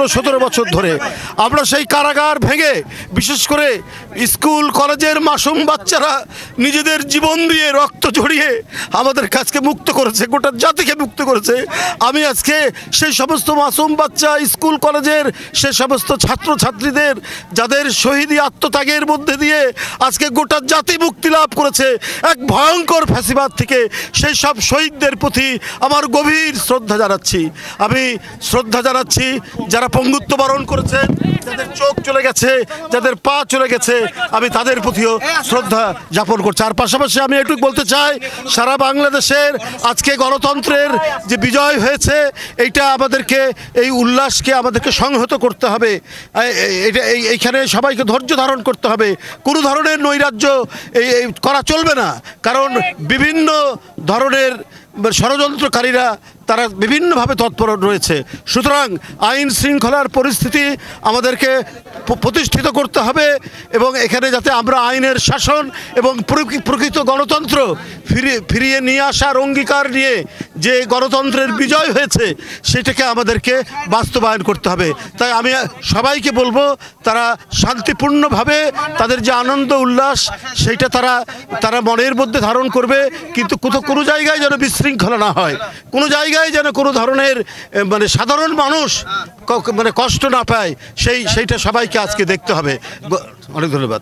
17 বছর ধরে আমরা সেই কারাগার ভেঙে বিশেষ করে স্কুল কলেজের মাসুম বাচ্চারা নিজেদের জীবন দিয়ে রক্ত ঝরিয়ে আমাদের কাছকে মুক্ত করেছে, গোটা জাতিকে মুক্ত করেছে। আমি আজকে সেই সমস্ত মাসুম বাচ্চা, স্কুল কলেজের সে সমস্ত ছাত্রছাত্রীদের যাদের শহীদি আত্মত্যাগের মধ্যে দিয়ে আজকে গোটা জাতি মুক্তি লাভ করেছে এক ভয়ঙ্কর ফ্যাসিবাদ থেকে, সেই সব শহীদদের প্রতি আমার গভীর শ্রদ্ধা জানাচ্ছি। আমি শ্রদ্ধা জানাচ্ছি যারা পঙ্গুত্ব বরণ করেছে, যাদের চোখ চলে গেছে, যাদের পা চলে গেছে, আমি তাদের প্রতিও শ্রদ্ধা জ্ঞাপন করছি। আর পাশাপাশি আমি এটুকু বলতে চাই, সারা বাংলাদেশের আজকে গণতন্ত্রের যে বিজয় হয়েছে, এইটা আমাদেরকে, এই উল্লাসকে আমাদেরকে সংহত করতে হবে। এইখানে সবাইকে ধৈর্য ধারণ করতে হবে। কোনো ধরনের নৈরাজ্য করা চলবে না, কারণ বিভিন্ন ধরনের ষড়যন্ত্রকারীরা তারা বিভিন্নভাবে তৎপর রয়েছে। সুতরাং আইন শৃঙ্খলার পরিস্থিতি আমাদেরকে প্রতিষ্ঠিত করতে হবে এবং এখানে যাতে আমরা আইনের শাসন এবং প্রকৃত গণতন্ত্র ফিরিয়ে নিয়ে আসার অঙ্গীকার নিয়ে যে গণতন্ত্রের বিজয় হয়েছে সেটাকে আমাদেরকে বাস্তবায়ন করতে হবে। তাই আমি সবাইকে বলবো, তারা শান্তিপূর্ণভাবে তাদের যে আনন্দ উল্লাস সেইটা তারা মনের মধ্যে ধারণ করবে, কিন্তু কোনো জায়গায় যেন বিশৃঙ্খলা না হয়, কোনো জায়গায় যেন কোনো ধরনের সাধারণ মানুষ কষ্ট না পায়, সেইটা সবাইকে আজকে দেখতে হবে। অনেক ধন্যবাদ।